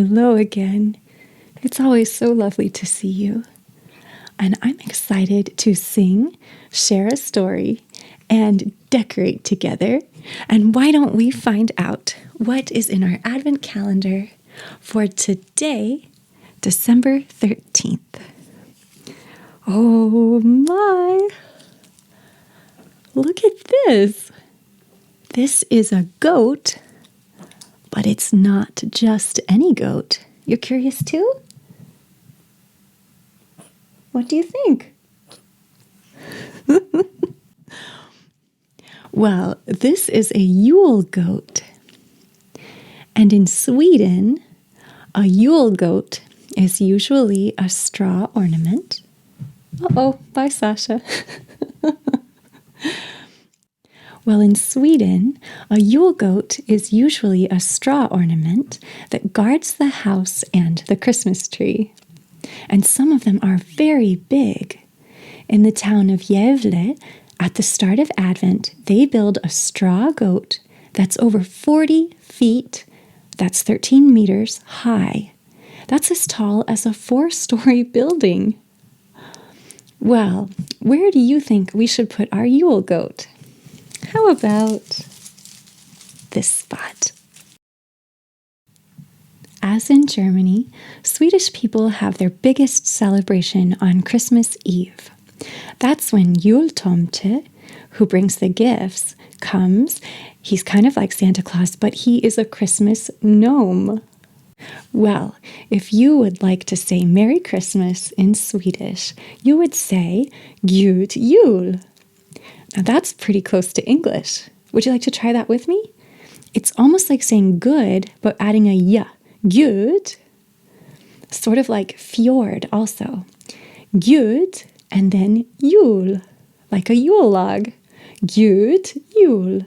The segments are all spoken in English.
Hello again. It's always so lovely to see you. And I'm excited to sing, share a story, and decorate together. And why don't we find out what is in our Advent calendar for today, December 13th? Oh my! Look at this! This is a goat, but it's not just any goat. You're curious too? What do you think? Well, this is a Yule goat. And in Sweden, a Yule goat is usually a straw ornament. Uh-oh, bye Sasha. Well, in Sweden, a Yule goat is usually a straw ornament that guards the house and the Christmas tree. And some of them are very big. In the town of Gävle, at the start of Advent, they build a straw goat that's over 40 feet, that's 13 meters high. That's as tall as a 4-story building. Well, where do you think we should put our Yule goat? How about this spot? As in Germany, Swedish people have their biggest celebration on Christmas Eve. That's when Jultomte, who brings the gifts, comes. He's kind of like Santa Claus, but he is a Christmas gnome. Well, if you would like to say Merry Christmas in Swedish, you would say God Jul. Now that's pretty close to English. Would you like to try that with me? It's almost like saying good, but adding a y. Good. Sort of like fjord also. Good, and then jul, like a Yule log. God Jul.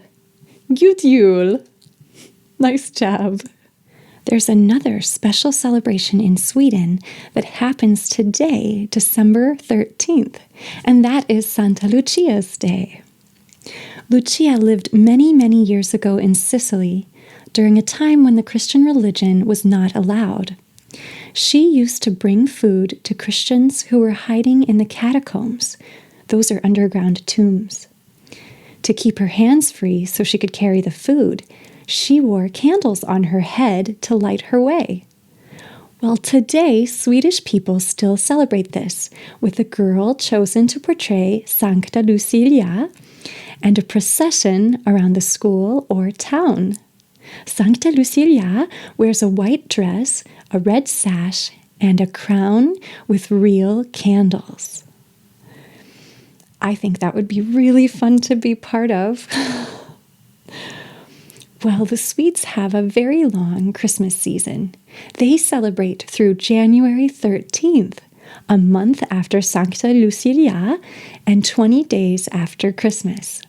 God Jul. Nice job. There's another special celebration in Sweden that happens today, December 13th, and that is Santa Lucia's Day. Lucia lived many, many years ago in Sicily during a time when the Christian religion was not allowed. She used to bring food to Christians who were hiding in the catacombs. Those are underground tombs. To keep her hands free so she could carry the food, she wore candles on her head to light her way. Well, today, Swedish people still celebrate this with a girl chosen to portray Sankta Lucia and a procession around the school or town. Sankta Lucia wears a white dress, a red sash, and a crown with real candles. I think that would be really fun to be part of. Well, the Swedes have a very long Christmas season. They celebrate through January 13th, a month after Sankta Lucia and 20 days after Christmas.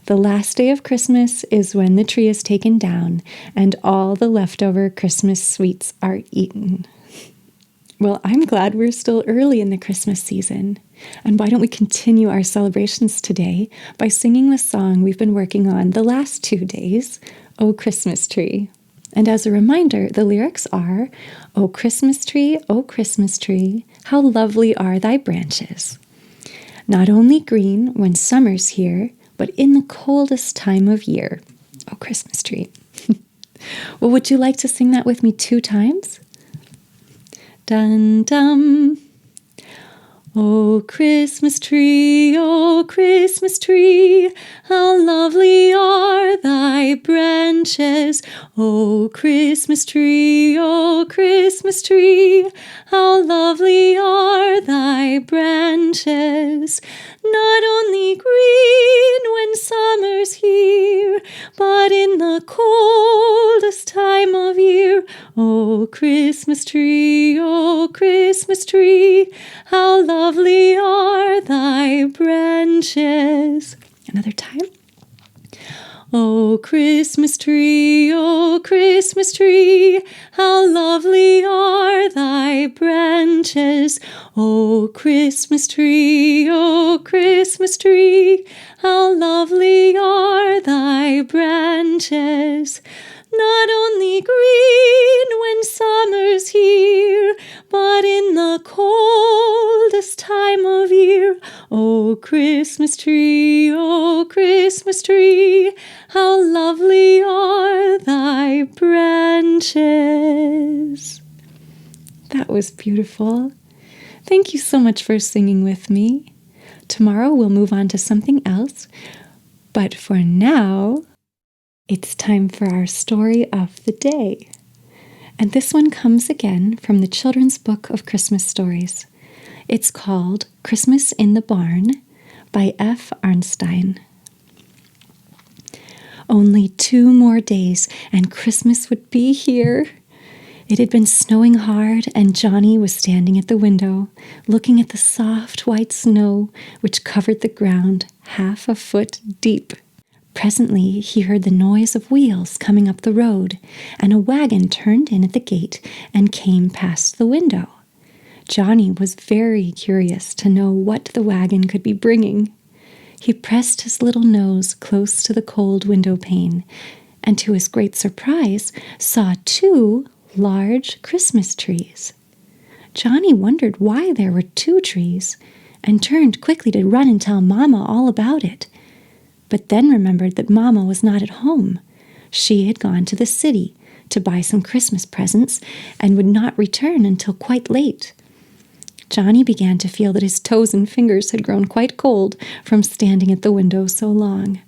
The last day of Christmas is when the tree is taken down and all the leftover Christmas sweets are eaten. Well, I'm glad we're still early in the Christmas season. And why don't we continue our celebrations today by singing the song we've been working on the last 2 days, O Christmas Tree. And as a reminder, the lyrics are, O Christmas tree, how lovely are thy branches. Not only green when summer's here, but in the coldest time of year. O Christmas tree. Well, would you like to sing that with me 2 times? Dun dum. O Christmas tree, how lovely are thy branches. O Christmas tree, how lovely are thy branches. Not only green when summer's here, but in the coldest time of year. O Christmas tree, how lovely are thy branches. Another time. O Christmas tree, how lovely are thy branches. O Christmas tree, how lovely are thy branches. not only green when summer's here, but in the coldest time of year. Oh, Christmas tree, how lovely are thy branches. That was beautiful. Thank you so much for singing with me. Tomorrow we'll move on to something else, but for now, it's time for our story of the day. And this one comes again from the Children's Book of Christmas Stories. It's called Christmas in the Barn by F. Arnstein. Only 2 more days and Christmas would be here. It had been snowing hard, and Johnny was standing at the window, looking at the soft white snow which covered the ground 1/2 foot deep. Presently he heard the noise of wheels coming up the road, and a wagon turned in at the gate and came past the window. Johnny was very curious to know what the wagon could be bringing. He pressed his little nose close to the cold window pane, and to his great surprise saw 2 large Christmas trees. Johnny wondered why there were 2 trees, and turned quickly to run and tell Mama all about it. But then remembered that Mama was not at home. She had gone to the city to buy some Christmas presents and would not return until quite late. Johnny began to feel that his toes and fingers had grown quite cold from standing at the window so long.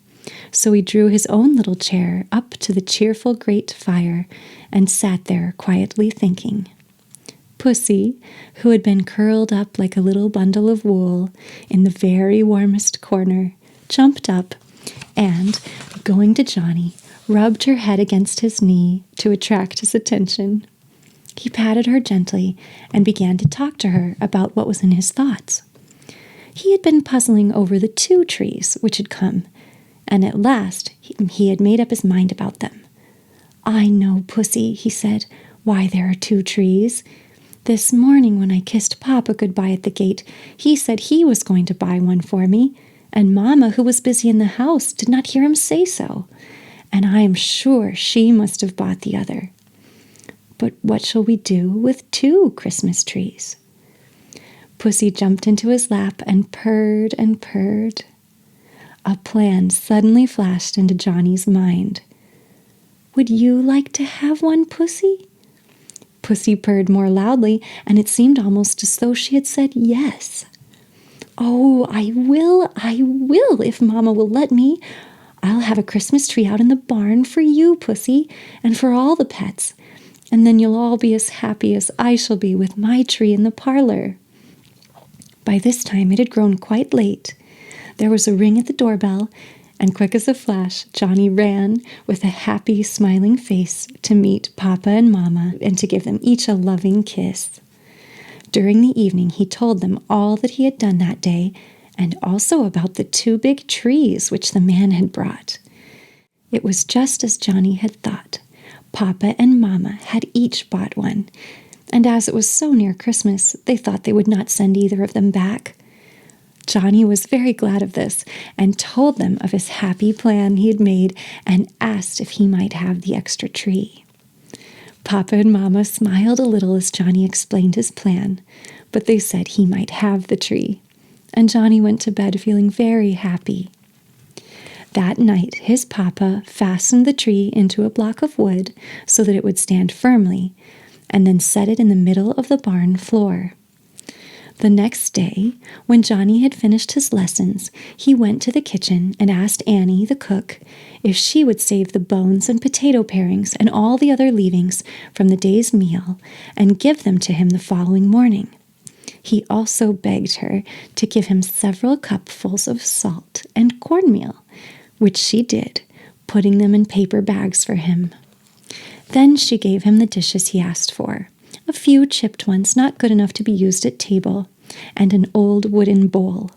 So he drew his own little chair up to the cheerful grate fire and sat there quietly thinking. Pussy, who had been curled up like a little bundle of wool in the very warmest corner, jumped up and, going to Johnny, rubbed her head against his knee to attract his attention. He patted her gently and began to talk to her about what was in his thoughts. He had been puzzling over the 2 trees which had come, and at last he had made up his mind about them. "I know, Pussy," he said, "why there are 2 trees. This morning when I kissed Papa goodbye at the gate, he said he was going to buy one for me, and Mama, who was busy in the house, did not hear him say so, and I am sure she must have bought the other. But what shall we do with 2 Christmas trees?" Pussy jumped into his lap and purred and purred. A plan suddenly flashed into Johnny's mind. "Would you like to have one, Pussy?" Pussy purred more loudly, and it seemed almost as though she had said yes. "Oh, I will, if Mama will let me. I'll have a Christmas tree out in the barn for you, Pussy, and for all the pets, and then you'll all be as happy as I shall be with my tree in the parlor." By this time it had grown quite late. There was a ring at the doorbell, and quick as a flash, Johnny ran with a happy, smiling face to meet Papa and Mama and to give them each a loving kiss. During the evening, he told them all that he had done that day, and also about the 2 big trees which the man had brought. It was just as Johnny had thought. Papa and Mama had each bought one, and as it was so near Christmas, they thought they would not send either of them back. Johnny was very glad of this and told them of his happy plan he had made and asked if he might have the extra tree. Papa and Mama smiled a little as Johnny explained his plan, but they said he might have the tree, and Johnny went to bed feeling very happy. That night, his papa fastened the tree into a block of wood so that it would stand firmly, and then set it in the middle of the barn floor. The next day, when Johnny had finished his lessons, he went to the kitchen and asked Annie, the cook, if she would save the bones and potato parings and all the other leavings from the day's meal and give them to him the following morning. He also begged her to give him several cupfuls of salt and cornmeal, which she did, putting them in paper bags for him. Then she gave him the dishes he asked for, a few chipped ones not good enough to be used at table, and an old wooden bowl.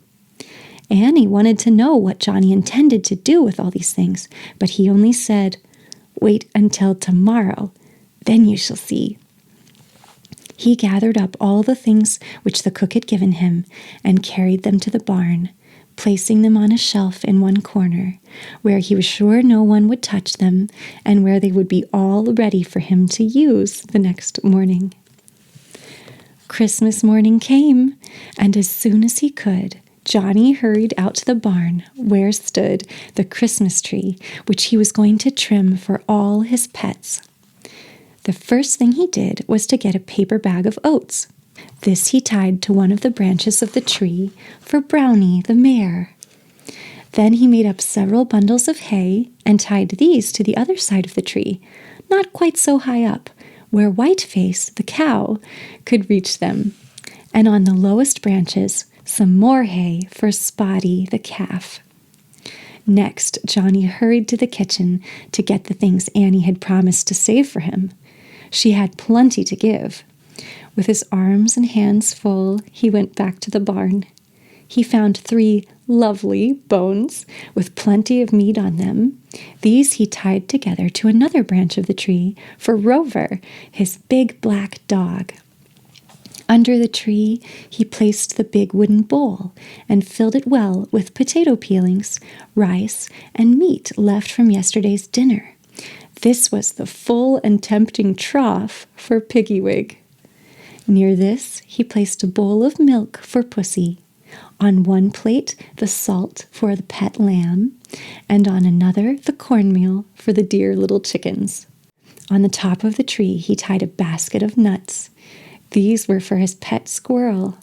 Annie wanted to know what Johnny intended to do with all these things, but he only said, "Wait until tomorrow, then you shall see." He gathered up all the things which the cook had given him and carried them to the barn, placing them on a shelf in one corner, where he was sure no one would touch them and where they would be all ready for him to use the next morning. Christmas morning came, and as soon as he could, Johnny hurried out to the barn where stood the Christmas tree, which he was going to trim for all his pets. The first thing he did was to get a paper bag of oats. This he tied to one of the branches of the tree for Brownie the mare. Then he made up several bundles of hay and tied these to the other side of the tree, not quite so high up, where Whiteface, the cow, could reach them, and on the lowest branches, some more hay for Spotty, the calf. Next, Johnny hurried to the kitchen to get the things Annie had promised to save for him. She had plenty to give. With his arms and hands full, he went back to the barn. He found 3 lovely bones with plenty of meat on them. These he tied together to another branch of the tree for Rover, his big black dog. Under the tree, he placed the big wooden bowl and filled it well with potato peelings, rice, and meat left from yesterday's dinner. This was the full and tempting trough for Piggywig. Near this, he placed a bowl of milk for Pussy. On one plate, the salt for the pet lamb, and on another, the cornmeal for the dear little chickens. On the top of the tree, he tied a basket of nuts. These were for his pet squirrel.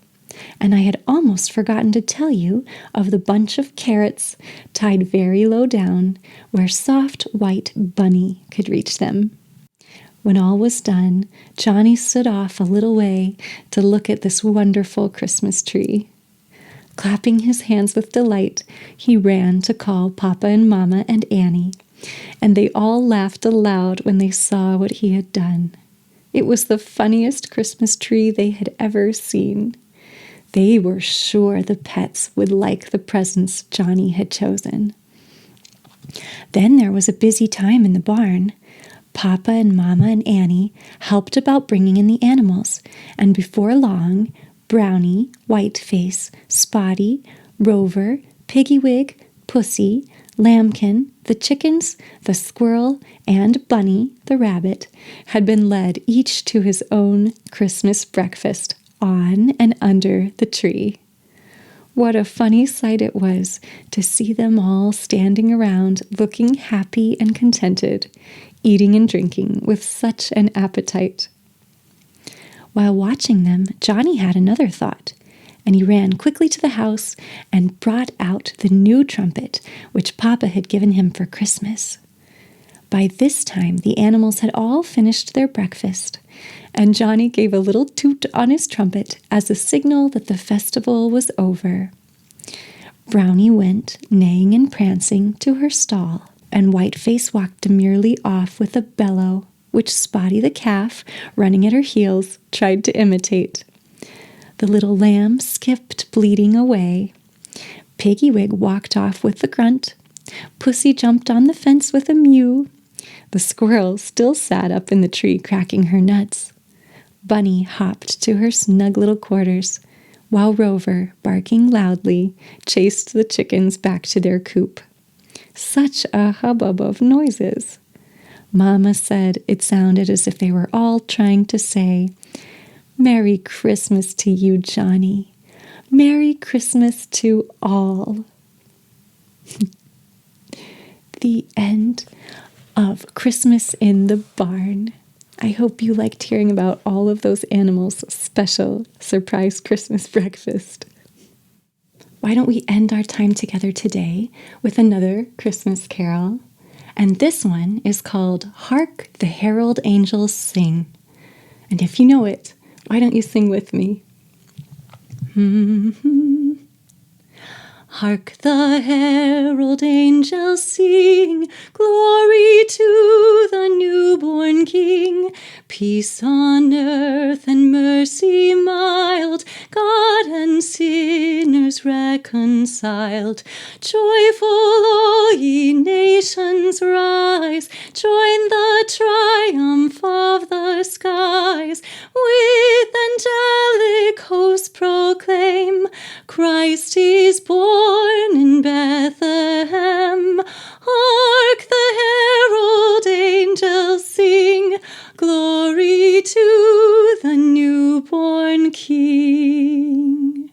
And I had almost forgotten to tell you of the bunch of carrots tied very low down, where soft white Bunny could reach them. When all was done, Johnny stood off a little way to look at this wonderful Christmas tree. Clapping his hands with delight, he ran to call Papa and Mama and Annie, and they all laughed aloud when they saw what he had done. It was the funniest Christmas tree they had ever seen. They were sure the pets would like the presents Johnny had chosen. Then there was a busy time in the barn. Papa and Mama and Annie helped about bringing in the animals, and before long, Brownie, Whiteface, Spotty, Rover, Piggywig, Pussy, Lambkin, the chickens, the squirrel, and Bunny, the rabbit, had been led each to his own Christmas breakfast on and under the tree. What a funny sight it was to see them all standing around looking happy and contented, eating and drinking with such an appetite. While watching them, Johnny had another thought, and he ran quickly to the house and brought out the new trumpet which Papa had given him for Christmas. By this time, the animals had all finished their breakfast, and Johnny gave a little toot on his trumpet as a signal that the festival was over. Brownie went, neighing and prancing, to her stall, and Whiteface walked demurely off with a bellow, which Spotty the calf, running at her heels, tried to imitate. The little lamb skipped bleating away. Piggywig walked off with the grunt. Pussy jumped on the fence with a mew. The squirrel still sat up in the tree cracking her nuts. Bunny hopped to her snug little quarters, while Rover, barking loudly, chased the chickens back to their coop. Such a hubbub of noises! Mama said it sounded as if they were all trying to say, "Merry Christmas to you, Johnny. Merry Christmas to all." The end of Christmas in the Barn. I hope you liked hearing about all of those animals' special surprise Christmas breakfast. Why don't we end our time together today with another Christmas carol? And this one is called Hark, the Herald Angels Sing. And if you know it, why don't you sing with me? Hark the herald angels sing, glory to the newborn King. Peace on earth and mercy mild, God and sinners reconciled. Joyful all ye nations rise, join the triumph of the skies. With angelic hosts proclaim, Christ is born newborn King.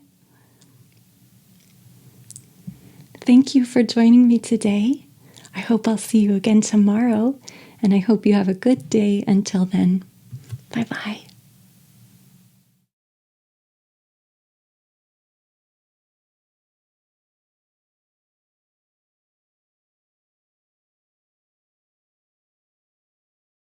Thank you for joining me today. I hope I'll see you again tomorrow, and I hope you have a good day until then. Bye-bye.